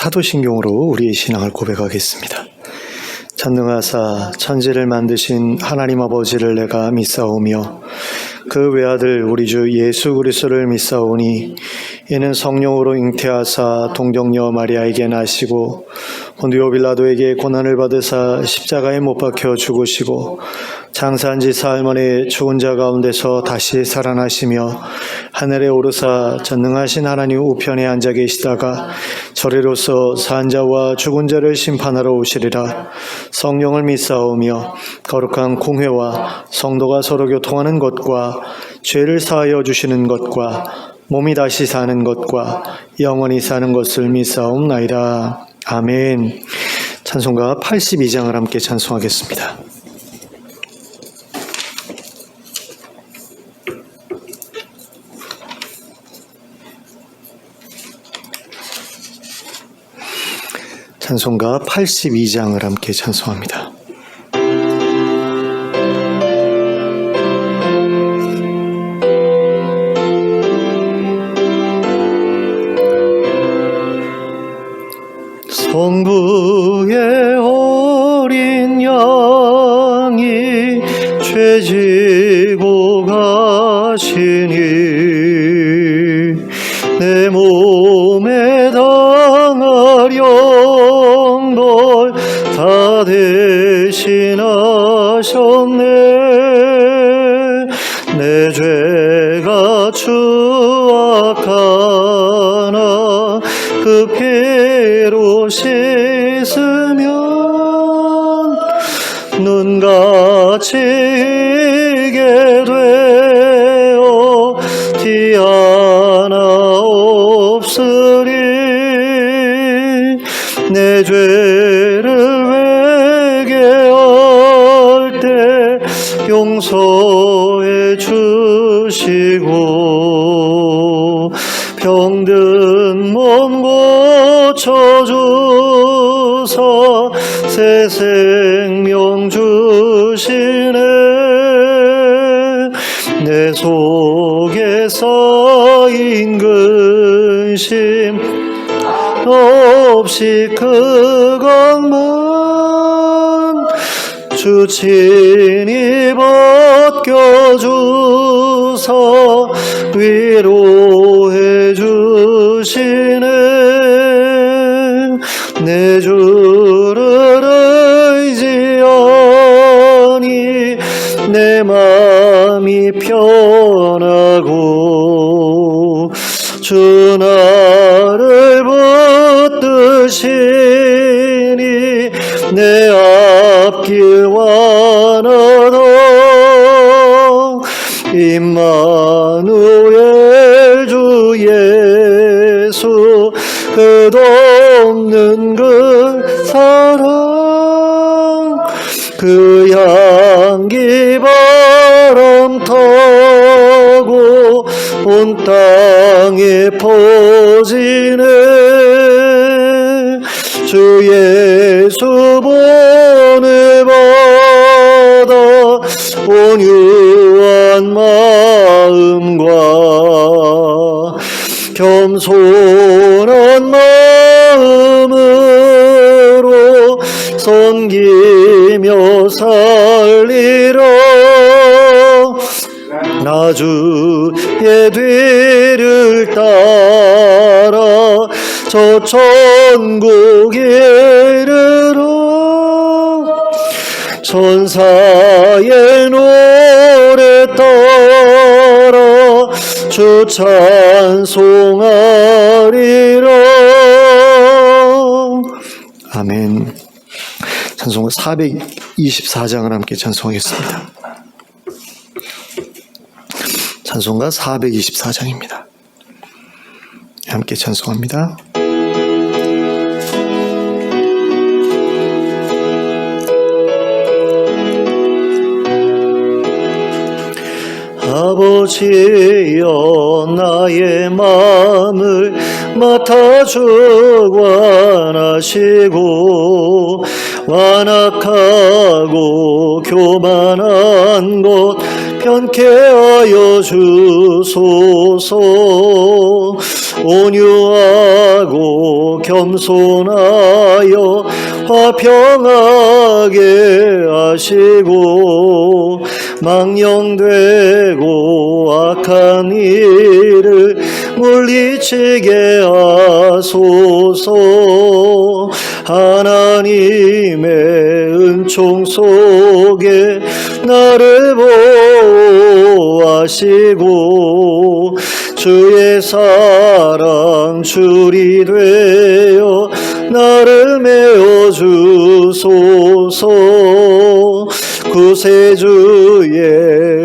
사도신경으로 우리의 신앙을 고백하겠습니다. 전능하사 천지를 만드신 하나님 아버지를 내가 믿사오며 그 외아들 우리 주 예수 그리스도를 믿사오니 이는 성령으로 잉태하사 동정녀 마리아에게 나시고 본디오 빌라도에게 고난을 받으사 십자가에 못 박혀 죽으시고 장사한 지 사흘 만에 죽은 자 가운데서 다시 살아나시며 하늘에 오르사 전능하신 하나님 우편에 앉아 계시다가 저리로서 산 자와 죽은 자를 심판하러 오시리라. 성령을 믿사오며 거룩한 공회와 성도가 서로 교통하는 것과 죄를 사하여 주시는 것과 몸이 다시 사는 것과 영원히 사는 것을 믿사옵나이다. 아멘. 찬송가 82장을 함께 찬송하겠습니다. 찬송가 82장을 함께 찬송합니다. 성부의 어린 양이 죄 지고 가시니 내 몸에 당할 영벌 다 대신하셨네. 내 죄가 추악하나 그 피로 씻으면 눈같이 이게 되어 티 하나 없으리. 내 죄를 회개할 때 용서해 주시고 병든 몸 고쳐주사 새 생명 주시네. 내 속에 쌓인 근심 없이 그것만 주 친히 벗겨주사 위로해 주시네. 내 주를 의지하니 내 마음이 편하고 주 나를 붙드시니 내 앞길 완하다. 임마누엘 주 예수 끝없는 그 사랑 그 향기 바람 타고 온 땅에 퍼지네. 주 예수 본을 받아 온유한 마음과 겸손한 마음으로 섬기며 살리라. 나 주의 뒤를 따라 저 천국 이르러 천사의 노래 따라 주 찬송하리라. 아멘. 찬송가 424장을 함께 찬송하겠습니다. 찬송가 424장입니다. 함께 찬송합니다. 아버지여 나의 마음을 맡아 주관하시고 완악하고 교만한 것 편케 하여 주소서. 온유하고 겸손하여 화평하게 하시고 망령되고 악한 일을 물리치게 하소서. 하나님의 은총 속에 나를 보호하시고 주의 사랑 줄이 되어 나를 메어주소서. 구세주의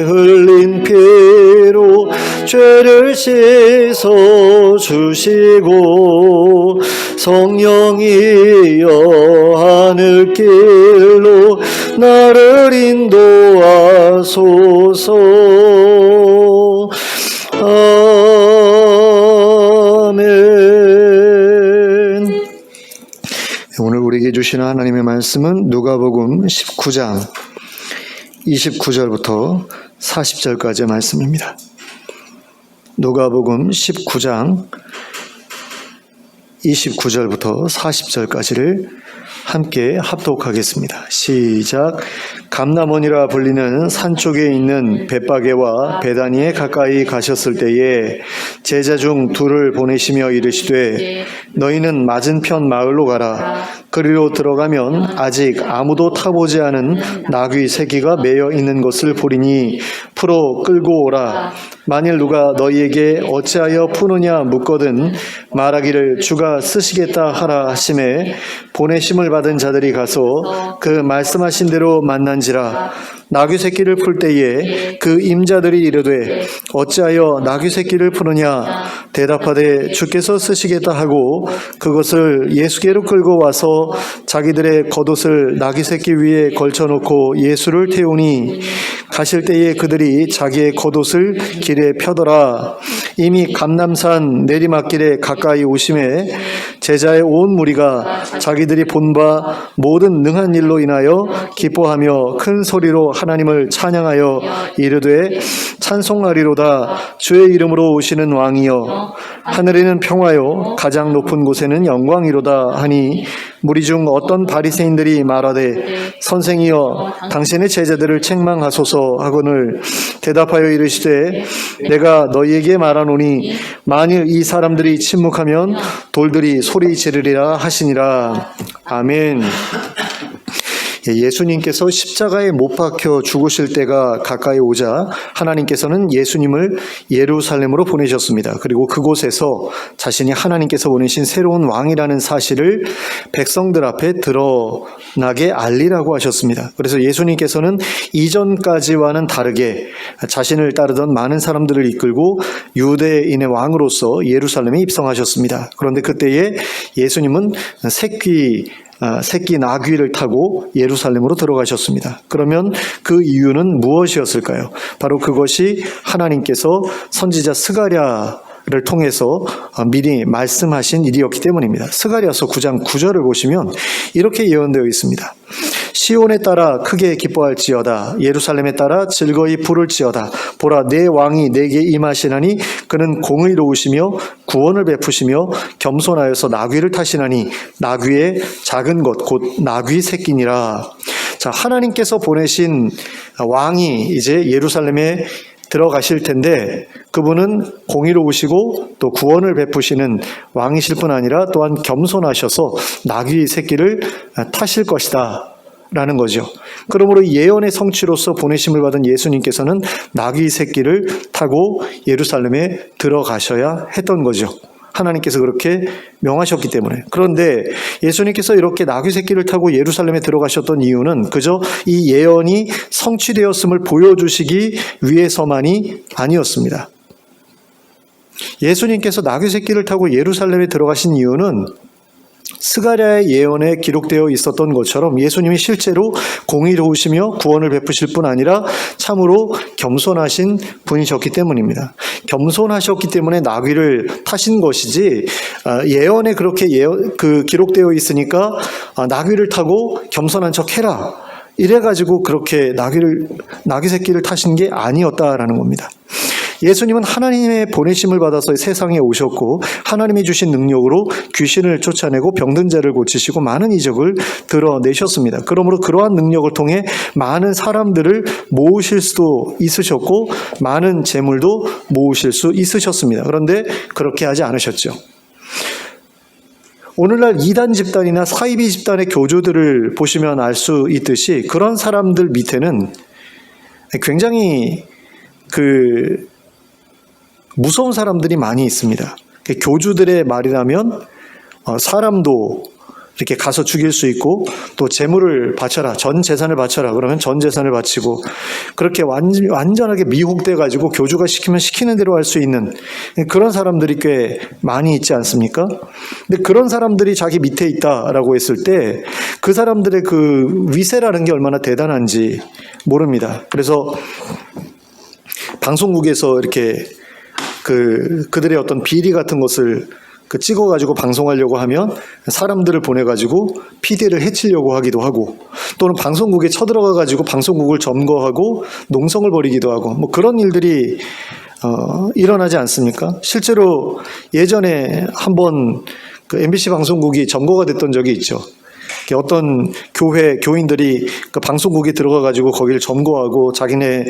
흘린 피로 죄를 씻어주시고 성령이여 하늘길로 나를 인도하소서. 아멘. 오늘 우리에게 주시는 하나님의 말씀은 누가복음 19장 29절부터 40절까지의 말씀입니다. 누가복음 19장 29절부터 40절까지를 함께 합독하겠습니다. 시작. 감람원이라 불리는 산 쪽에 있는 벳바게와 베다니에 가까이 가셨을 때에 제자 중 둘을 보내시며 이르시되 너희는 맞은편 마을로 가라. 그리로 들어가면 아직 아무도 타보지 않은 나귀 새끼가 매여 있는 것을 보리니 풀어 끌고 오라. 만일 누가 너희에게 어찌하여 푸느냐 묻거든 말하기를 주가 쓰시겠다 하라 하심에 보내심을 받은 자들이 가서 그 말씀하신 대로 만난지라. 나귀 새끼를 풀 때에 그 임자들이 이르되 어찌하여 나귀 새끼를 푸느냐 대답하되 주께서 쓰시겠다 하고 그것을 예수께로 끌고 와서 자기들의 겉옷을 나귀 새끼 위에 걸쳐놓고 예수를 태우니 가실 때에 그들이 자기의 겉옷을 길에 펴더라. 이미 감람산 내리막길에 가까이 오심에 제자의 온 무리가 자기들이 본 바 모든 능한 일로 인하여 기뻐하며 큰 소리로 하나님을 찬양하여 이르되 찬송하리로다. 주의 이름으로 오시는 왕이여 하늘에는 평화요 가장 높은 곳에는 영광이로다 하니 무리 중 어떤 바리새인들이 말하되 선생이여 당신의 제자들을 책망하소서 하거늘 대답하여 이르시되 내가 너희에게 말하노니 만일 이 사람들이 침묵하면 돌들이 소리 지르리라 하시니라. 아멘. 예수님께서 십자가에 못 박혀 죽으실 때가 가까이 오자 하나님께서는 예수님을 예루살렘으로 보내셨습니다. 그리고 그곳에서 자신이 하나님께서 보내신 새로운 왕이라는 사실을 백성들 앞에 드러나게 알리라고 하셨습니다. 그래서 예수님께서는 이전까지와는 다르게 자신을 따르던 많은 사람들을 이끌고 유대인의 왕으로서 예루살렘에 입성하셨습니다. 그런데 그때에 예수님은 새끼 나귀를 타고 예루살렘으로 들어가셨습니다. 그러면 그 이유는 무엇이었을까요? 바로 그것이 하나님께서 선지자 스가랴를 통해서 미리 말씀하신 일이었기 때문입니다. 스가랴서 9장 9절을 보시면 이렇게 예언되어 있습니다. 시온에 따라 크게 기뻐할지어다. 예루살렘에 따라 즐거이 부를지어다. 보라, 내 왕이 내게 임하시나니 그는 공의로우시며 구원을 베푸시며 겸손하여서 나귀를 타시나니 나귀의 작은 것 곧 나귀 새끼니라. 자, 하나님께서 보내신 왕이 이제 예루살렘에 들어가실 텐데 그분은 공의로우시고 또 구원을 베푸시는 왕이실 뿐 아니라 또한 겸손하셔서 나귀 새끼를 타실 것이다 라는 거죠. 그러므로 예언의 성취로서 보내심을 받은 예수님께서는 나귀 새끼를 타고 예루살렘에 들어가셔야 했던 거죠. 하나님께서 그렇게 명하셨기 때문에. 그런데 예수님께서 이렇게 나귀 새끼를 타고 예루살렘에 들어가셨던 이유는 그저 이 예언이 성취되었음을 보여주시기 위해서만이 아니었습니다. 예수님께서 나귀 새끼를 타고 예루살렘에 들어가신 이유는 스가랴의 예언에 기록되어 있었던 것처럼 예수님이 실제로 공의로우시며 구원을 베푸실 뿐 아니라 참으로 겸손하신 분이셨기 때문입니다. 겸손하셨기 때문에 나귀를 타신 것이지 예언에 그렇게 기록되어 있으니까 나귀를 타고 겸손한 척 해라 이래가지고 그렇게 나귀 새끼를 타신 게 아니었다라는 겁니다. 예수님은 하나님의 보내심을 받아서 세상에 오셨고 하나님이 주신 능력으로 귀신을 쫓아내고 병든 자를 고치시고 많은 이적을 드러내셨습니다. 그러므로 그러한 능력을 통해 많은 사람들을 모으실 수도 있으셨고 많은 재물도 모으실 수 있으셨습니다. 그런데 그렇게 하지 않으셨죠. 오늘날 이단 집단이나 사이비 집단의 교주들을 보시면 알 수 있듯이 그런 사람들 밑에는 굉장히 무서운 사람들이 많이 있습니다. 교주들의 말이라면 사람도 이렇게 가서 죽일 수 있고 또 재물을 바쳐라, 전 재산을 바쳐라 그러면 전 재산을 바치고 그렇게 완전하게 미혹돼 가지고 교주가 시키면 시키는 대로 할 수 있는 그런 사람들이 꽤 많이 있지 않습니까? 근데 그런 사람들이 자기 밑에 있다라고 했을 때 그 사람들의 그 위세라는 게 얼마나 대단한지 모릅니다. 그래서 방송국에서 이렇게 그들의 어떤 비리 같은 것을 찍어가지고 방송하려고 하면 사람들을 보내가지고 PD를 해치려고 하기도 하고 또는 방송국에 쳐들어가가지고 방송국을 점거하고 농성을 벌이기도 하고 뭐 그런 일들이 일어나지 않습니까? 실제로 예전에 한번 MBC 방송국이 점거가 됐던 적이 있죠. 어떤 교인들이 그 방송국에 들어가가지고 거기를 점거하고 자기네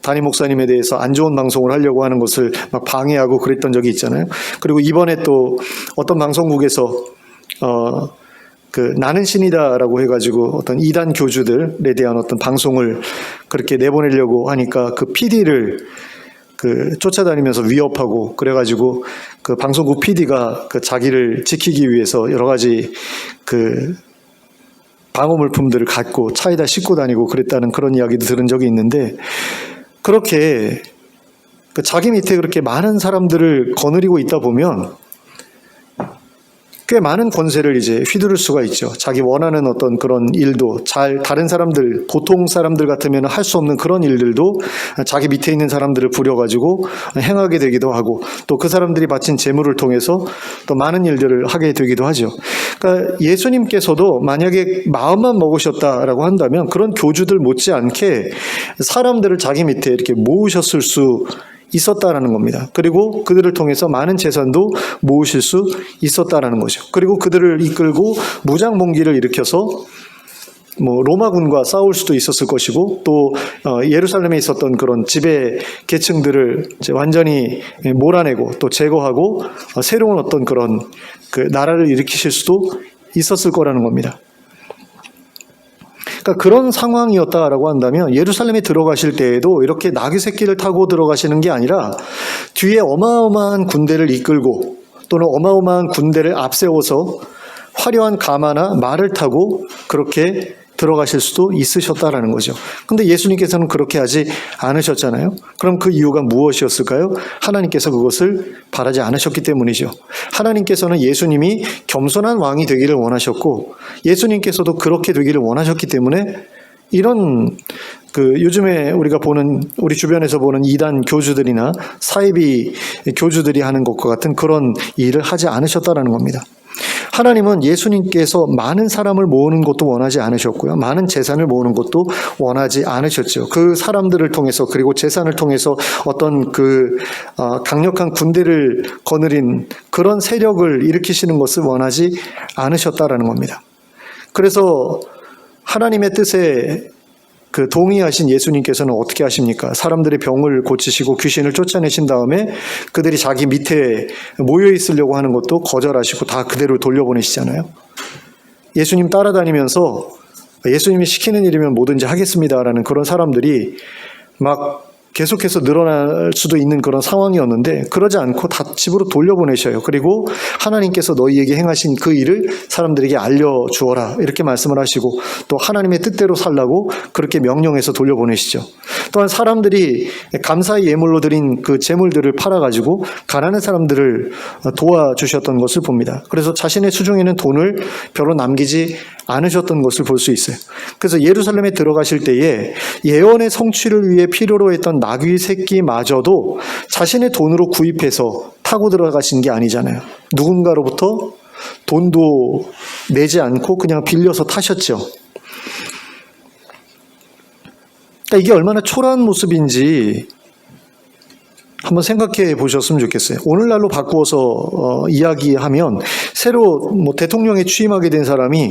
담임 목사님에 대해서 안 좋은 방송을 하려고 하는 것을 막 방해하고 그랬던 적이 있잖아요. 그리고 이번에 또 어떤 방송국에서 나는 신이다라고 해가지고 어떤 이단 교주들에 대한 어떤 방송을 그렇게 내보내려고 하니까 그 PD를 쫓아다니면서 위협하고 그래가지고 그 방송국 PD가 자기를 지키기 위해서 여러 가지 방어 물품들을 갖고 차에다 싣고 다니고 그랬다는 그런 이야기도 들은 적이 있는데 그렇게 자기 밑에 그렇게 많은 사람들을 거느리고 있다 보면 꽤 많은 권세를 이제 휘두를 수가 있죠. 자기 원하는 어떤 그런 일도 다른 사람들, 보통 사람들 같으면 할 수 없는 그런 일들도 자기 밑에 있는 사람들을 부려가지고 행하게 되기도 하고 또 그 사람들이 바친 재물을 통해서 또 많은 일들을 하게 되기도 하죠. 그러니까 예수님께서도 만약에 마음만 먹으셨다라고 한다면 그런 교주들 못지않게 사람들을 자기 밑에 이렇게 모으셨을 수 있었다라는 겁니다. 그리고 그들을 통해서 많은 재산도 모으실 수 있었다라는 거죠. 그리고 그들을 이끌고 무장봉기를 일으켜서 로마군과 싸울 수도 있었을 것이고 또 예루살렘에 있었던 그런 지배 계층들을 이제 완전히 몰아내고 또 제거하고 새로운 어떤 그런 나라를 일으키실 수도 있었을 거라는 겁니다. 그러니까 그런 상황이었다라고 한다면 예루살렘에 들어가실 때에도 이렇게 나귀 새끼를 타고 들어가시는 게 아니라 뒤에 어마어마한 군대를 이끌고 또는 어마어마한 군대를 앞세워서 화려한 가마나 말을 타고 그렇게 들어가실 수도 있으셨다라는 거죠. 근데 예수님께서는 그렇게 하지 않으셨잖아요. 그럼 그 이유가 무엇이었을까요? 하나님께서 그것을 바라지 않으셨기 때문이죠. 하나님께서는 예수님이 겸손한 왕이 되기를 원하셨고 예수님께서도 그렇게 되기를 원하셨기 때문에 이런 요즘에 우리가 보는 우리 주변에서 보는 이단 교주들이나 사이비 교주들이 하는 것과 같은 그런 일을 하지 않으셨다라는 겁니다. 하나님은 예수님께서 많은 사람을 모으는 것도 원하지 않으셨고요. 많은 재산을 모으는 것도 원하지 않으셨죠. 그 사람들을 통해서 그리고 재산을 통해서 어떤 강력한 군대를 거느린 그런 세력을 일으키시는 것을 원하지 않으셨다라는 겁니다. 그래서 하나님의 뜻에 동의하신 예수님께서는 어떻게 하십니까? 사람들의 병을 고치시고 귀신을 쫓아내신 다음에 그들이 자기 밑에 모여 있으려고 하는 것도 거절하시고 다 그대로 돌려보내시잖아요. 예수님 따라다니면서 예수님이 시키는 일이면 뭐든지 하겠습니다라는 그런 사람들이 막 계속해서 늘어날 수도 있는 그런 상황이었는데 그러지 않고 다 집으로 돌려보내셔요. 그리고 하나님께서 너희에게 행하신 그 일을 사람들에게 알려주어라 이렇게 말씀을 하시고 또 하나님의 뜻대로 살라고 그렇게 명령해서 돌려보내시죠. 또한 사람들이 감사의 예물로 드린 그 재물들을 팔아가지고 가난한 사람들을 도와주셨던 것을 봅니다. 그래서 자신의 수중에는 돈을 별로 남기지 않으셨던 것을 볼 수 있어요. 그래서 예루살렘에 들어가실 때에 예언의 성취를 위해 필요로 했던 나귀 새끼마저도 자신의 돈으로 구입해서 타고 들어가신 게 아니잖아요. 누군가로부터 돈도 내지 않고 그냥 빌려서 타셨죠. 그러니까 이게 얼마나 초라한 모습인지 한번 생각해 보셨으면 좋겠어요. 오늘날로 바꾸어서 이야기하면 새로 대통령에 취임하게 된 사람이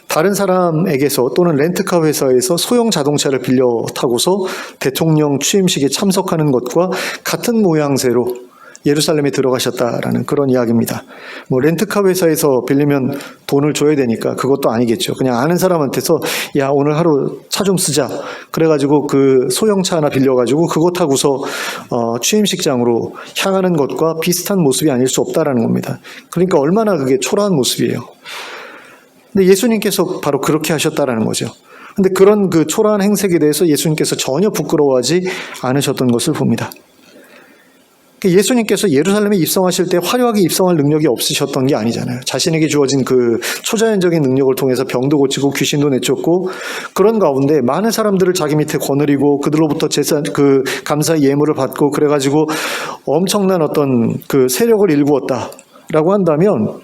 다른 사람에게서 또는 렌트카 회사에서 소형 자동차를 빌려 타고서 대통령 취임식에 참석하는 것과 같은 모양새로 예루살렘에 들어가셨다라는 그런 이야기입니다. 렌트카 회사에서 빌리면 돈을 줘야 되니까 그것도 아니겠죠. 그냥 아는 사람한테서 야, 오늘 하루 차 좀 쓰자. 그래가지고 그 소형차 하나 빌려가지고 그거 타고서 취임식장으로 향하는 것과 비슷한 모습이 아닐 수 없다라는 겁니다. 그러니까 얼마나 그게 초라한 모습이에요. 근데 예수님께서 바로 그렇게 하셨다라는 거죠. 근데 그런 그 초라한 행색에 대해서 예수님께서 전혀 부끄러워하지 않으셨던 것을 봅니다. 예수님께서 예루살렘에 입성하실 때 화려하게 입성할 능력이 없으셨던 게 아니잖아요. 자신에게 주어진 그 초자연적인 능력을 통해서 병도 고치고 귀신도 내쫓고 그런 가운데 많은 사람들을 자기 밑에 거느리고 그들로부터 감사의 예물을 받고 그래가지고 엄청난 어떤 그 세력을 일구었다라고 한다면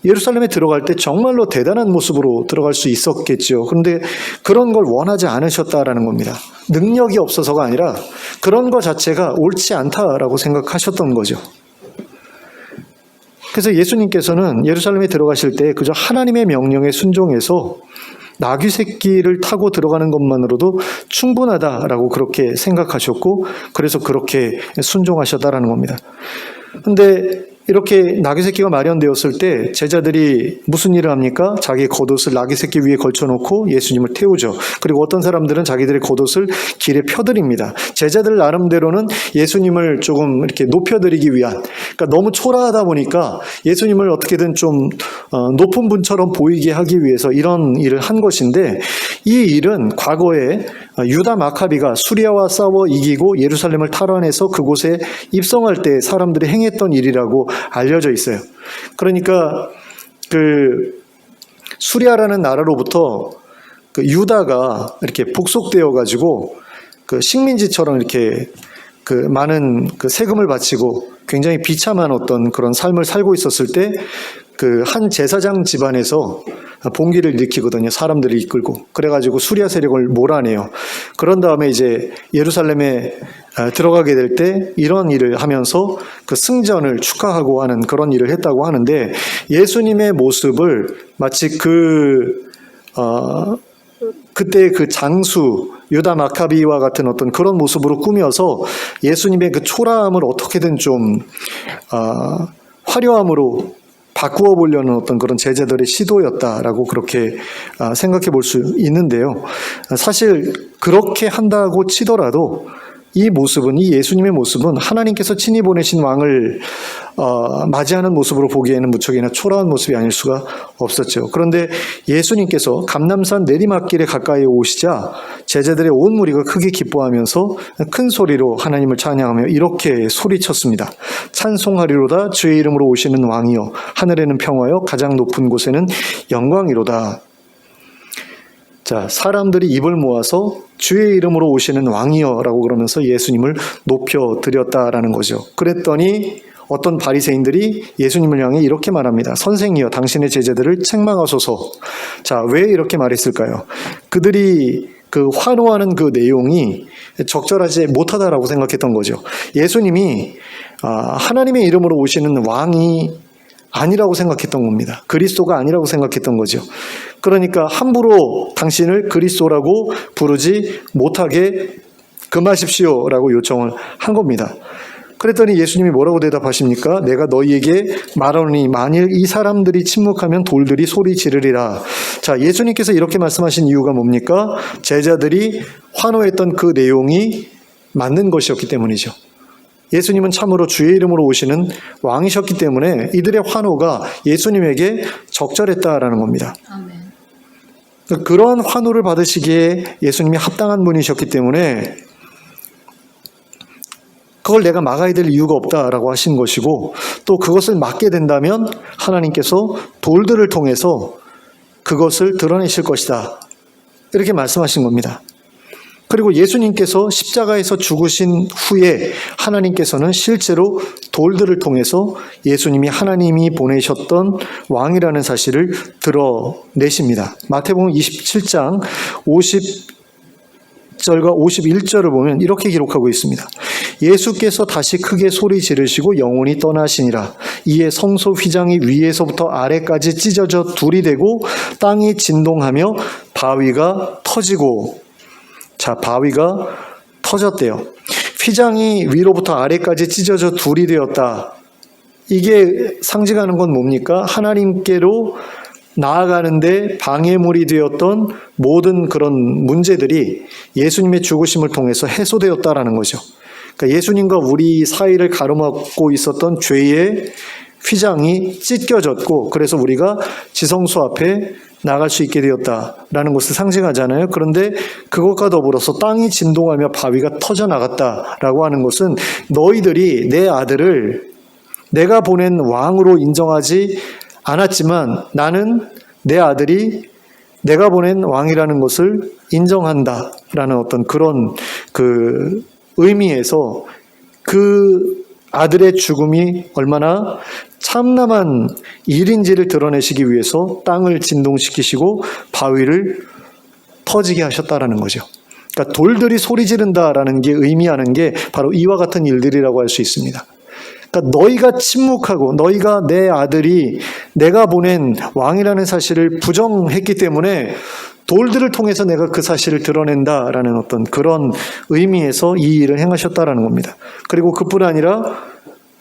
예루살렘에 들어갈 때 정말로 대단한 모습으로 들어갈 수 있었겠죠. 그런데 그런 걸 원하지 않으셨다라는 겁니다. 능력이 없어서가 아니라 그런 것 자체가 옳지 않다라고 생각하셨던 거죠. 그래서 예수님께서는 예루살렘에 들어가실 때 그저 하나님의 명령에 순종해서 나귀 새끼를 타고 들어가는 것만으로도 충분하다라고 그렇게 생각하셨고 그래서 그렇게 순종하셨다라는 겁니다. 그런데 이렇게 나귀 새끼가 마련되었을 때 제자들이 무슨 일을 합니까? 자기의 겉옷을 나귀 새끼 위에 걸쳐놓고 예수님을 태우죠. 그리고 어떤 사람들은 자기들의 겉옷을 길에 펴드립니다. 제자들 나름대로는 예수님을 조금 이렇게 높여드리기 위한, 그러니까 너무 초라하다 보니까 예수님을 어떻게든 좀 높은 분처럼 보이게 하기 위해서 이런 일을 한 것인데, 이 일은 과거에 유다 마카비가 수리아와 싸워 이기고 예루살렘을 탈환해서 그곳에 입성할 때 사람들이 행했던 일이라고 알려져 있어요. 그러니까 그 수리아라는 나라로부터 그 유다가 이렇게 복속되어 가지고 그 식민지처럼 이렇게 그 많은 그 세금을 바치고 굉장히 비참한 어떤 그런 삶을 살고 있었을 때 그 한 제사장 집안에서 봉기를 일으키거든요. 사람들을 이끌고. 그래가지고 수리아 세력을 몰아내요. 그런 다음에 이제 예루살렘에 들어가게 될 때 이런 일을 하면서 그 승전을 축하하고 하는 그런 일을 했다고 하는데, 예수님의 모습을 마치 그때 그 장수 유다 마카비와 같은 어떤 그런 모습으로 꾸며서 예수님의 그 초라함을 어떻게든 좀 화려함으로 바꾸어 보려는 어떤 그런 제자들의 시도였다라고 그렇게 생각해 볼 수 있는데요. 사실 그렇게 한다고 치더라도 이 모습은, 이 예수님의 모습은 하나님께서 친히 보내신 왕을 맞이하는 모습으로 보기에는 무척이나 초라한 모습이 아닐 수가 없었죠. 그런데 예수님께서 감람산 내리막길에 가까이 오시자 제자들의 온 무리가 크게 기뻐하면서 큰 소리로 하나님을 찬양하며 이렇게 소리쳤습니다. 찬송하리로다 주의 이름으로 오시는 왕이여, 하늘에는 평화여, 가장 높은 곳에는 영광이로다. 자, 사람들이 입을 모아서 주의 이름으로 오시는 왕이여 라고 그러면서 예수님을 높여드렸다라는 거죠. 그랬더니 어떤 바리새인들이 예수님을 향해 이렇게 말합니다. 선생이여, 당신의 제자들을 책망하소서. 자, 왜 이렇게 말했을까요? 그들이 그 환호하는 그 내용이 적절하지 못하다라고 생각했던 거죠. 예수님이 하나님의 이름으로 오시는 왕이 아니라고 생각했던 겁니다. 그리스도가 아니라고 생각했던 거죠. 그러니까 함부로 당신을 그리스도라고 부르지 못하게 금하십시오라고 요청을 한 겁니다. 그랬더니 예수님이 뭐라고 대답하십니까? 내가 너희에게 말하노니 만일 이 사람들이 침묵하면 돌들이 소리 지르리라. 자, 예수님께서 이렇게 말씀하신 이유가 뭡니까? 제자들이 환호했던 그 내용이 맞는 것이었기 때문이죠. 예수님은 참으로 주의 이름으로 오시는 왕이셨기 때문에 이들의 환호가 예수님에게 적절했다라는 겁니다. 아멘. 그러한 환호를 받으시기에 예수님이 합당한 분이셨기 때문에 그걸 내가 막아야 될 이유가 없다라고 하신 것이고, 또 그것을 막게 된다면 하나님께서 돌들을 통해서 그것을 드러내실 것이다, 이렇게 말씀하신 겁니다. 그리고 예수님께서 십자가에서 죽으신 후에 하나님께서는 실제로 돌들을 통해서 예수님이 하나님이 보내셨던 왕이라는 사실을 드러내십니다. 마태복음 27장 50절과 51절을 보면 이렇게 기록하고 있습니다. 예수께서 다시 크게 소리 지르시고 영원히 떠나시니라. 이에 성소 휘장이 위에서부터 아래까지 찢어져 둘이 되고 땅이 진동하며 바위가 터지고, 자, 바위가 터졌대요. 휘장이 위로부터 아래까지 찢어져 둘이 되었다. 이게 상징하는 건 뭡니까? 하나님께로 나아가는데 방해물이 되었던 모든 그런 문제들이 예수님의 죽으심을 통해서 해소되었다라는 거죠. 그러니까 예수님과 우리 사이를 가로막고 있었던 죄의 휘장이 찢겨졌고, 그래서 우리가 지성소 앞에 나갈 수 있게 되었다라는 것을 상징하잖아요. 그런데 그것과 더불어서 땅이 진동하며 바위가 터져나갔다라고 하는 것은 너희들이 내 아들을 내가 보낸 왕으로 인정하지 않았지만 나는 내 아들이 내가 보낸 왕이라는 것을 인정한다라는 어떤 그런 그 의미에서 그 아들의 죽음이 얼마나 참남한 일인지를 드러내시기 위해서 땅을 진동시키시고 바위를 터지게 하셨다라는 거죠. 그러니까 돌들이 소리 지른다라는 게 의미하는 게 바로 이와 같은 일들이라고 할 수 있습니다. 그러니까 너희가 침묵하고 너희가 내 아들이 내가 보낸 왕이라는 사실을 부정했기 때문에 돌들을 통해서 내가 그 사실을 드러낸다라는 어떤 그런 의미에서 이 일을 행하셨다라는 겁니다. 그리고 그뿐 아니라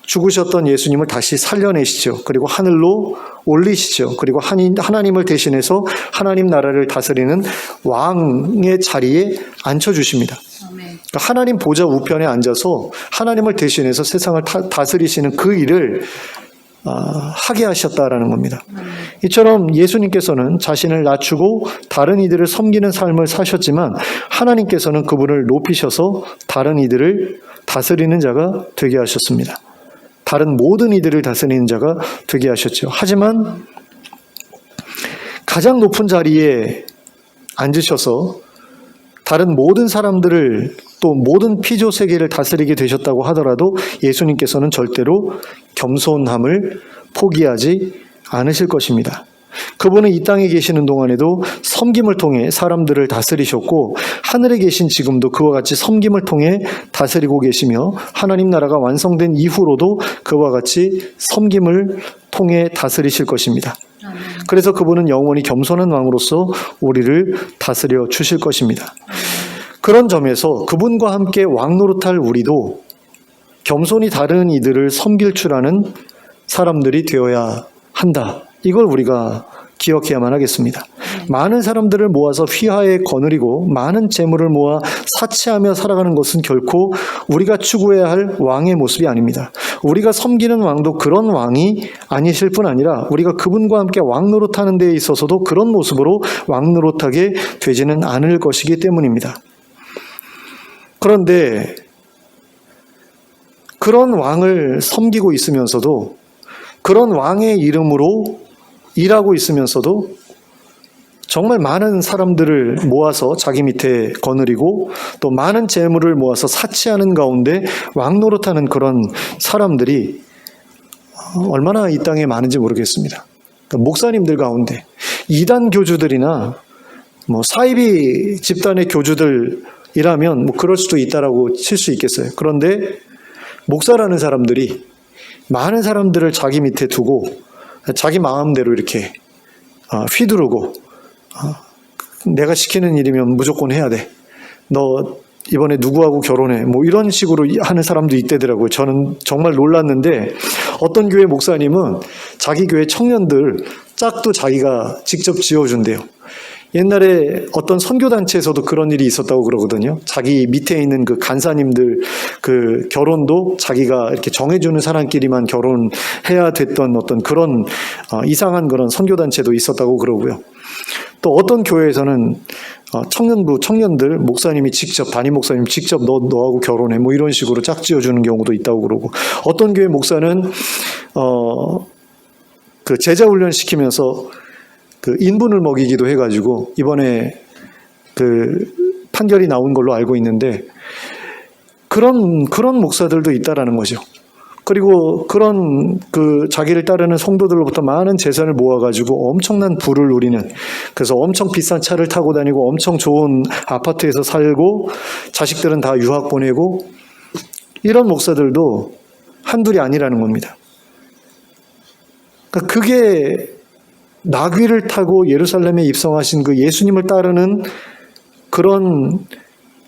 죽으셨던 예수님을 다시 살려내시죠. 그리고 하늘로 올리시죠. 그리고 하나님을 대신해서 하나님 나라를 다스리는 왕의 자리에 앉혀주십니다. 그러니까 하나님 보좌 우편에 앉아서 하나님을 대신해서 세상을 다스리시는 그 일을 하게 하셨다라는 겁니다. 이처럼 예수님께서는 자신을 낮추고 다른 이들을 섬기는 삶을 사셨지만 하나님께서는 그분을 높이셔서 다른 이들을 다스리는 자가 되게 하셨습니다. 다른 모든 이들을 다스리는 자가 되게 하셨죠. 하지만 가장 높은 자리에 앉으셔서 다른 모든 사람들을 또 모든 피조 세계를 다스리게 되셨다고 하더라도 예수님께서는 절대로 겸손함을 포기하지 않으실 것입니다. 그분은 이 땅에 계시는 동안에도 섬김을 통해 사람들을 다스리셨고 하늘에 계신 지금도 그와 같이 섬김을 통해 다스리고 계시며 하나님 나라가 완성된 이후로도 그와 같이 섬김을 통해 다스리실 것입니다. 그래서 그분은 영원히 겸손한 왕으로서 우리를 다스려 주실 것입니다. 그런 점에서 그분과 함께 왕 노릇할 우리도 겸손히 다른 이들을 섬길 줄 아는 사람들이 되어야 한다. 이걸 우리가 기억해야만 하겠습니다. 많은 사람들을 모아서 휘하에 거느리고 많은 재물을 모아 사치하며 살아가는 것은 결코 우리가 추구해야 할 왕의 모습이 아닙니다. 우리가 섬기는 왕도 그런 왕이 아니실 뿐 아니라 우리가 그분과 함께 왕 노릇하는 데에 있어서도 그런 모습으로 왕 노릇하게 되지는 않을 것이기 때문입니다. 그런데 그런 왕을 섬기고 있으면서도 그런 왕의 이름으로 일하고 있으면서도 정말 많은 사람들을 모아서 자기 밑에 거느리고 또 많은 재물을 모아서 사치하는 가운데 왕 노릇하는 그런 사람들이 얼마나 이 땅에 많은지 모르겠습니다. 그러니까 목사님들 가운데 이단 교주들이나 사이비 집단의 교주들이라면 그럴 수도 있다라고 칠 수 있겠어요. 그런데 목사라는 사람들이 많은 사람들을 자기 밑에 두고 자기 마음대로 이렇게 휘두르고 내가 시키는 일이면 무조건 해야 돼. 너 이번에 누구하고 결혼해. 이런 식으로 하는 사람도 있대더라고요. 저는 정말 놀랐는데 어떤 교회 목사님은 자기 교회 청년들 짝도 자기가 직접 지어준대요. 옛날에 어떤 선교단체에서도 그런 일이 있었다고 그러거든요. 자기 밑에 있는 그 간사님들 그 결혼도 자기가 이렇게 정해주는 사람끼리만 결혼해야 됐던 어떤 그런 이상한 그런 선교단체도 있었다고 그러고요. 또 어떤 교회에서는 청년들 목사님이 직접 담임 목사님 직접 너하고 결혼해 이런 식으로 짝지어주는 경우도 있다고 그러고 어떤 교회 목사는 그 제자 훈련 시키면서 그 인분을 먹이기도 해가지고 이번에 그 판결이 나온 걸로 알고 있는데 그런 목사들도 있다라는 거죠. 그리고 그런 그 자기를 따르는 성도들로부터 많은 재산을 모아가지고 엄청난 부를 누리는 그래서 엄청 비싼 차를 타고 다니고 엄청 좋은 아파트에서 살고 자식들은 다 유학 보내고 이런 목사들도 한둘이 아니라는 겁니다. 그러니까 그게 나귀를 타고 예루살렘에 입성하신 그 예수님을 따르는 그런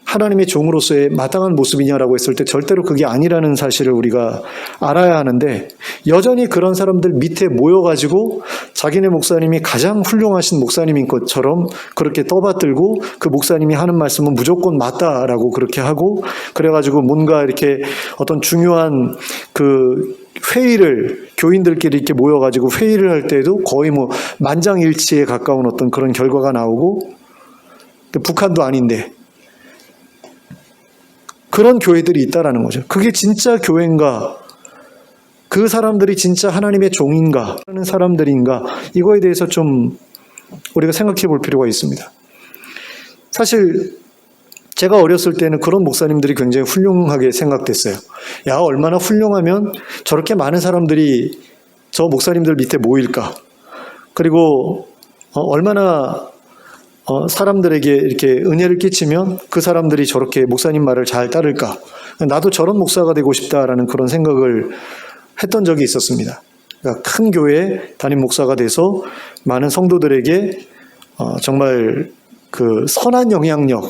하나님의 종으로서의 마땅한 모습이냐라고 했을 때 절대로 그게 아니라는 사실을 우리가 알아야 하는데, 여전히 그런 사람들 밑에 모여가지고 자기네 목사님이 가장 훌륭하신 목사님인 것처럼 그렇게 떠받들고, 그 목사님이 하는 말씀은 무조건 맞다라고 그렇게 하고, 그래가지고 뭔가 이렇게 어떤 중요한 그 회의를 교인들끼리 이렇게 모여가지고 회의를 할 때도 거의 뭐 만장일치에 가까운 어떤 그런 결과가 나오고, 북한도 아닌데 그런 교회들이 있다라는 거죠. 그게 진짜 교회인가? 그 사람들이 진짜 하나님의 종인가? 하는 사람들인가? 이거에 대해서 좀 우리가 생각해 볼 필요가 있습니다. 사실 제가 어렸을 때는 그런 목사님들이 굉장히 훌륭하게 생각됐어요. 야, 얼마나 훌륭하면 저렇게 많은 사람들이 저 목사님들 밑에 모일까? 그리고 얼마나 사람들에게 이렇게 은혜를 끼치면 그 사람들이 저렇게 목사님 말을 잘 따를까? 나도 저런 목사가 되고 싶다라는 그런 생각을 했던 적이 있었습니다. 그러니까 큰 교회 담임 목사가 돼서 많은 성도들에게 정말 그 선한 영향력,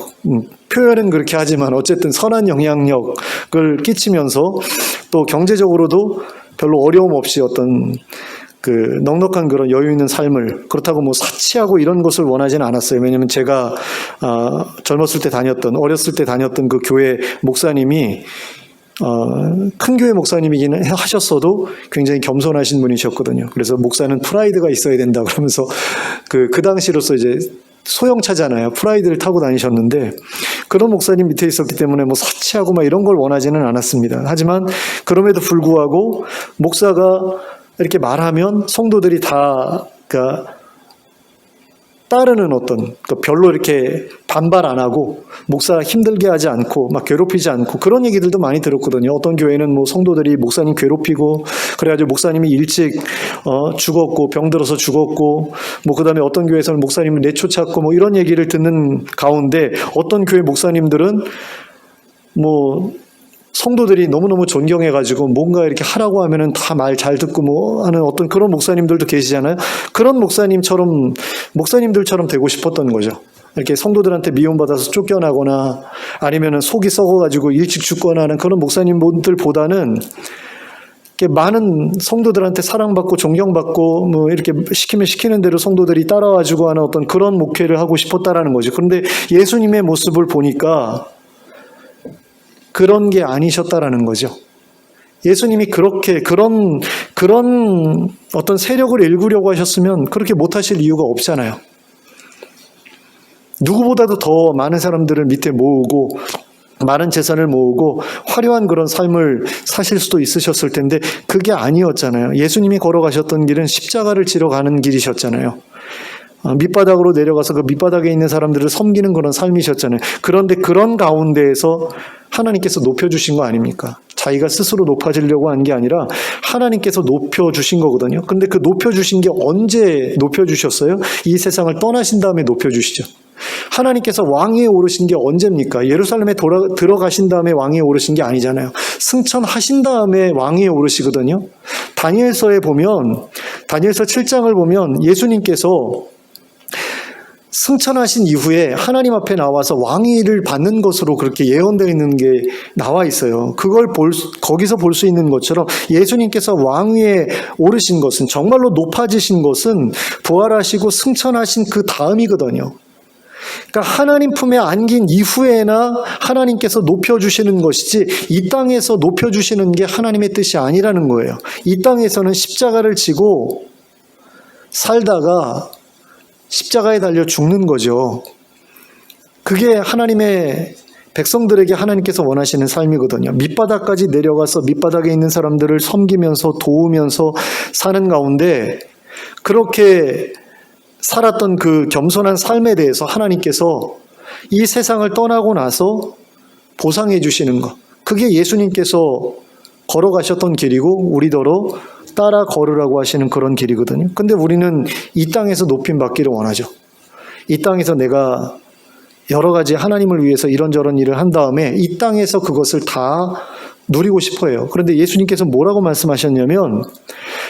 표현은 그렇게 하지만 어쨌든 선한 영향력을 끼치면서 또 경제적으로도 별로 어려움 없이 어떤 그 넉넉한 그런 여유 있는 삶을, 그렇다고 뭐 사치하고 이런 것을 원하지는 않았어요. 왜냐하면 제가 어렸을 때 다녔던 그 교회 목사님이 큰 교회 목사님이기는 하셨어도 굉장히 겸손하신 분이셨거든요. 그래서 목사는 프라이드가 있어야 된다 그러면서 그 당시로서 이제 소형차잖아요. 프라이드를 타고 다니셨는데, 그런 목사님 밑에 있었기 때문에 뭐 사치하고 막 이런 걸 원하지는 않았습니다. 하지만 그럼에도 불구하고 목사가 이렇게 말하면 성도들이 다 따르는 어떤, 별로 이렇게 반발 안 하고 목사 힘들게 하지 않고 막 괴롭히지 않고, 그런 얘기들도 많이 들었거든요. 어떤 교회는 뭐 성도들이 목사님 괴롭히고 그래가지고 목사님이 일찍 죽었고, 병들어서 죽었고, 뭐 그다음에 어떤 교회에서는 목사님을 내쫓았고, 뭐 이런 얘기를 듣는 가운데 어떤 교회 목사님들은 뭐 성도들이 너무너무 존경해가지고 뭔가 이렇게 하라고 하면은 다 말 잘 듣고 뭐 하는 어떤 그런 목사님들도 계시잖아요. 그런 목사님들처럼 되고 싶었던 거죠. 이렇게 성도들한테 미움받아서 쫓겨나거나 아니면은 속이 썩어가지고 일찍 죽거나 하는 그런 목사님들보다는 이렇게 많은 성도들한테 사랑받고 존경받고 뭐 이렇게 시키면 시키는 대로 성도들이 따라와주고 하는 어떤 그런 목회를 하고 싶었다라는 거죠. 그런데 예수님의 모습을 보니까 그런 게 아니셨다라는 거죠. 예수님이 그렇게 그런 어떤 세력을 일구려고 하셨으면 그렇게 못하실 이유가 없잖아요. 누구보다도 더 많은 사람들을 밑에 모으고 많은 재산을 모으고 화려한 그런 삶을 사실 수도 있으셨을 텐데 그게 아니었잖아요. 예수님이 걸어가셨던 길은 십자가를 지러 가는 길이셨잖아요. 밑바닥으로 내려가서 그 밑바닥에 있는 사람들을 섬기는 그런 삶이셨잖아요. 그런데 그런 가운데에서 하나님께서 높여주신 거 아닙니까? 자기가 스스로 높아지려고 한 게 아니라 하나님께서 높여주신 거거든요. 근데 그 높여주신 게 언제 높여주셨어요? 이 세상을 떠나신 다음에 높여주시죠. 하나님께서 왕위에 오르신 게 언제입니까? 예루살렘에 들어가신 다음에 왕위에 오르신 게 아니잖아요. 승천하신 다음에 왕위에 오르시거든요. 다니엘서 7장을 보면 예수님께서 승천하신 이후에 하나님 앞에 나와서 왕위를 받는 것으로 그렇게 예언되어 있는 게 나와 있어요. 그걸 거기서 볼 수 있는 것처럼 예수님께서 왕위에 오르신 것은, 정말로 높아지신 것은 부활하시고 승천하신 그 다음이거든요. 그러니까 하나님 품에 안긴 이후에나 하나님께서 높여주시는 것이지 이 땅에서 높여주시는 게 하나님의 뜻이 아니라는 거예요. 이 땅에서는 십자가를 지고 살다가 십자가에 달려 죽는 거죠. 그게 하나님의 백성들에게 하나님께서 원하시는 삶이거든요. 밑바닥까지 내려가서 밑바닥에 있는 사람들을 섬기면서 도우면서 사는 가운데 그렇게 살았던 그 겸손한 삶에 대해서 하나님께서 이 세상을 떠나고 나서 보상해 주시는 것, 그게 예수님께서 걸어가셨던 길이고 우리더러 따라 걸으라고 하시는 그런 길이거든요. 근데 우리는 이 땅에서 높임 받기를 원하죠. 이 땅에서 내가 여러 가지 하나님을 위해서 이런저런 일을 한 다음에 이 땅에서 그것을 다 누리고 싶어해요. 그런데 예수님께서 뭐라고 말씀하셨냐면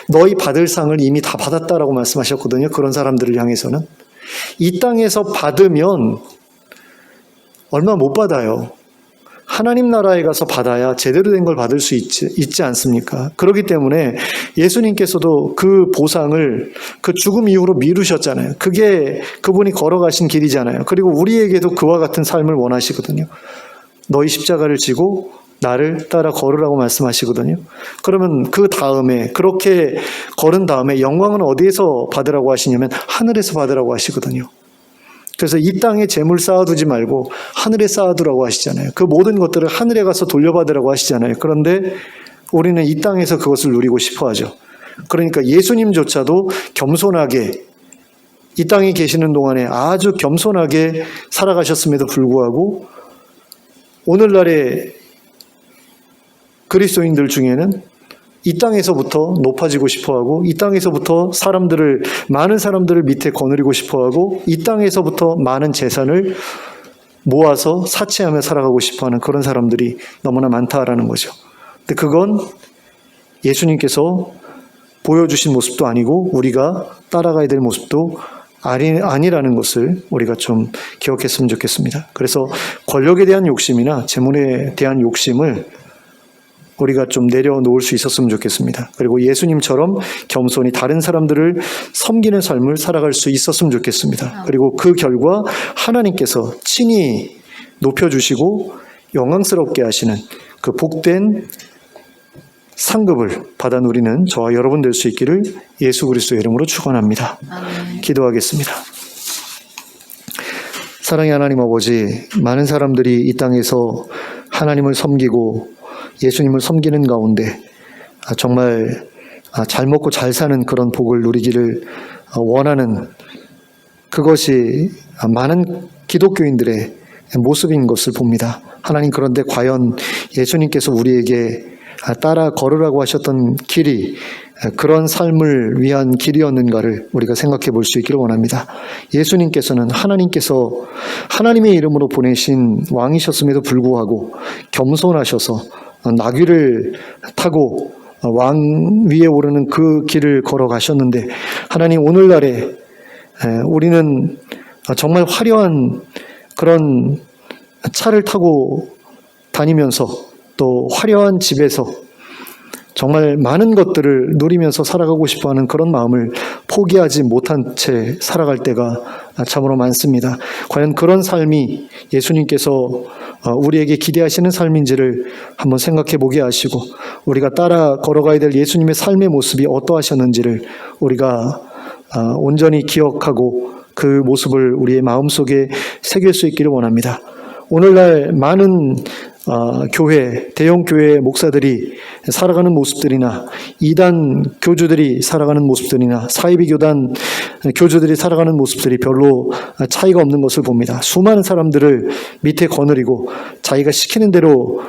너희 받을 상을 이미 다 받았다라고 말씀하셨거든요. 그런 사람들을 향해서는. 이 땅에서 받으면 얼마 못 받아요. 하나님 나라에 가서 받아야 제대로 된 걸 받을 수 있지 않습니까? 그렇기 때문에 예수님께서도 그 보상을 그 죽음 이후로 미루셨잖아요. 그게 그분이 걸어가신 길이잖아요. 그리고 우리에게도 그와 같은 삶을 원하시거든요. 너희 십자가를 지고 나를 따라 걸으라고 말씀하시거든요. 그러면 그 다음에 그렇게 걸은 다음에 영광은 어디에서 받으라고 하시냐면 하늘에서 받으라고 하시거든요. 그래서 이 땅에 재물 쌓아두지 말고 하늘에 쌓아두라고 하시잖아요. 그 모든 것들을 하늘에 가서 돌려받으라고 하시잖아요. 그런데 우리는 이 땅에서 그것을 누리고 싶어 하죠. 그러니까 예수님조차도 겸손하게 이 땅에 계시는 동안에 아주 겸손하게 살아가셨음에도 불구하고 오늘날의 그리스도인들 중에는 이 땅에서부터 높아지고 싶어하고 이 땅에서부터 많은 사람들을 밑에 거느리고 싶어하고 이 땅에서부터 많은 재산을 모아서 사치하며 살아가고 싶어하는 그런 사람들이 너무나 많다라는 거죠. 근데 그건 예수님께서 보여주신 모습도 아니고 우리가 따라가야 될 모습도 아니라는 것을 우리가 좀 기억했으면 좋겠습니다. 그래서 권력에 대한 욕심이나 재물에 대한 욕심을 우리가 좀 내려놓을 수 있었으면 좋겠습니다. 그리고 예수님처럼 겸손히 다른 사람들을 섬기는 삶을 살아갈 수 있었으면 좋겠습니다. 그리고 그 결과 하나님께서 친히 높여주시고 영광스럽게 하시는 그 복된 상급을 받아 누리는 저와 여러분 될 수 있기를 예수 그리스도의 이름으로 축원합니다. 기도하겠습니다. 사랑의 하나님 아버지, 많은 사람들이 이 땅에서 하나님을 섬기고 예수님을 섬기는 가운데 정말 잘 먹고 잘 사는 그런 복을 누리기를 원하는 그것이 많은 기독교인들의 모습인 것을 봅니다. 하나님, 그런데 과연 예수님께서 우리에게 따라 걸으라고 하셨던 길이 그런 삶을 위한 길이었는가를 우리가 생각해 볼 수 있기를 원합니다. 예수님께서는 하나님께서 하나님의 이름으로 보내신 왕이셨음에도 불구하고 겸손하셔서 나귀를 타고 왕 위에 오르는 그 길을 걸어가셨는데 하나님, 오늘날에 우리는 정말 화려한 그런 차를 타고 다니면서 또 화려한 집에서 정말 많은 것들을 누리면서 살아가고 싶어하는 그런 마음을 포기하지 못한 채 살아갈 때가 참으로 많습니다. 과연 그런 삶이 예수님께서 우리에게 기대하시는 삶인지를 한번 생각해 보게 하시고 우리가 따라 걸어가야 될 예수님의 삶의 모습이 어떠하셨는지를 우리가 온전히 기억하고 그 모습을 우리의 마음속에 새길 수 있기를 원합니다. 오늘날 많은 교회, 대형 교회 목사들이 살아가는 모습들이나 이단 교주들이 살아가는 모습들이나 사이비 교단 교주들이 살아가는 모습들이 별로 차이가 없는 것을 봅니다. 수많은 사람들을 밑에 거느리고 자기가 시키는 대로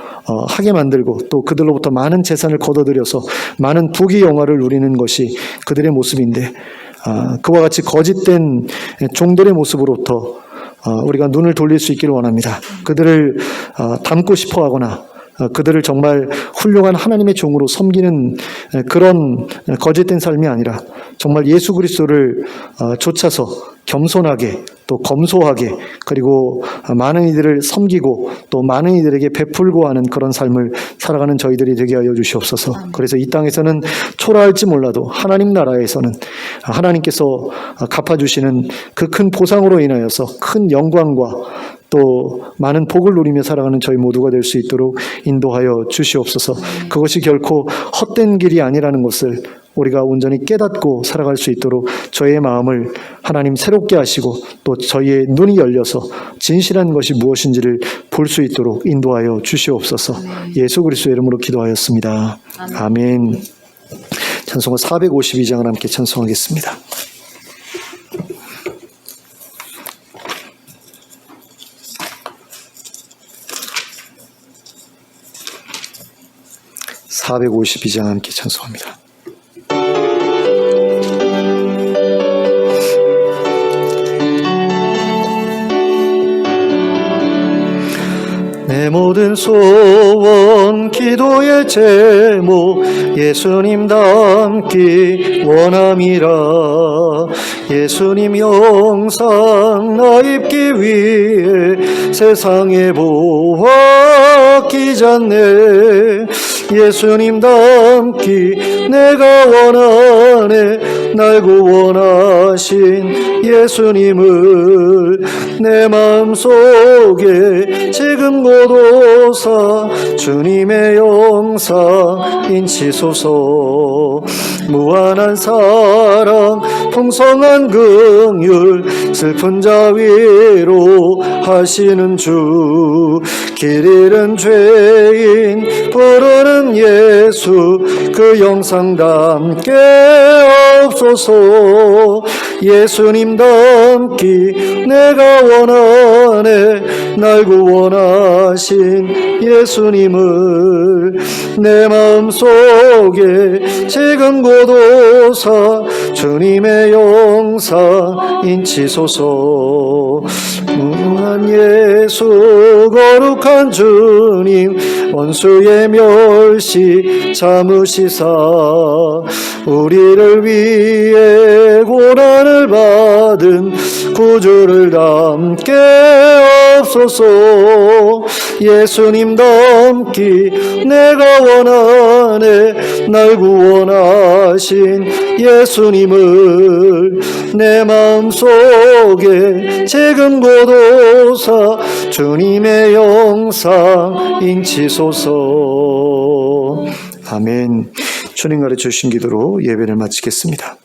하게 만들고 또 그들로부터 많은 재산을 거둬들여서 많은 부귀 영화를 누리는 것이 그들의 모습인데 그와 같이 거짓된 종들의 모습으로부터 우리가 눈을 돌릴 수 있기를 원합니다. 그들을 닮고 싶어 하거나 그들을 정말 훌륭한 하나님의 종으로 섬기는 그런 거짓된 삶이 아니라 정말 예수 그리스도를 좇아서 겸손하게 또 검소하게 그리고 많은 이들을 섬기고 또 많은 이들에게 베풀고 하는 그런 삶을 살아가는 저희들이 되게 하여 주시옵소서. 그래서 이 땅에서는 초라할지 몰라도 하나님 나라에서는 하나님께서 갚아주시는 그 큰 보상으로 인하여서 큰 영광과 또 많은 복을 누리며 살아가는 저희 모두가 될 수 있도록 인도하여 주시옵소서. 그것이 결코 헛된 길이 아니라는 것을 우리가 온전히 깨닫고 살아갈 수 있도록 저희의 마음을 하나님 새롭게 하시고 또 저희의 눈이 열려서 진실한 것이 무엇인지를 볼 수 있도록 인도하여 주시옵소서. 예수 그리스도의 이름으로 기도하였습니다. 아멘. 찬송가 452장을 함께 찬송하겠습니다. (452장) 함께 찬송합니다. 내 내 모든 소원 기도의 제목 예수님 닮기 원함이라. 예수님 영상 나 입기 위해 세상에 보았기 전에 예수님 닮기 내가 원하네. 날 구원하신 예수님을 내 마음속에 지금 고도사 주님의 영상 인치소서. 무한한 사랑 풍성한 긍휼 슬픈 자 위로 하시는 주. 길 잃은 죄인 부르는 예수 그 영상 담게 없소서. 예수님 닮기 내가 원하네. 날 구원하신 예수님을 내 마음속에 지금 고도사 주님의 영상 인치소서. 무한 예수 거룩한 주님 원수의 멸시 참으시사 우리를 위해 고난을 받은 구주를 닮게 없소서. 예수님 닮기 내가 원하네. 날 구원하신 예수님을 내 마음속에 지금 고도사 주님의 영상 인치소서. 아멘. 주님 가르쳐주신 기도로 예배를 마치겠습니다.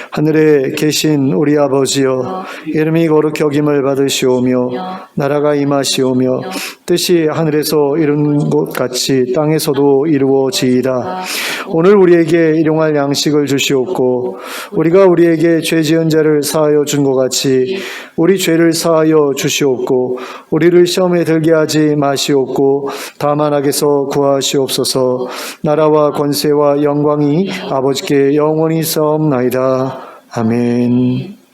하늘에 계신 우리 아버지여, 이름이 거룩히 여김을 받으시오며 나라가 임하시오며 뜻이 하늘에서 이룬 것 같이 땅에서도 이루어지이다. 오늘 우리에게 일용할 양식을 주시옵고 우리가 우리에게 죄 지은 자를 사하여 준 것 같이 우리 죄를 사하여 주시옵고 우리를 시험에 들게 하지 마시옵고 다만 악에서 구하시옵소서. 나라와 권세와 영광이 아버지께 영원히 싸움나이다. 아멘.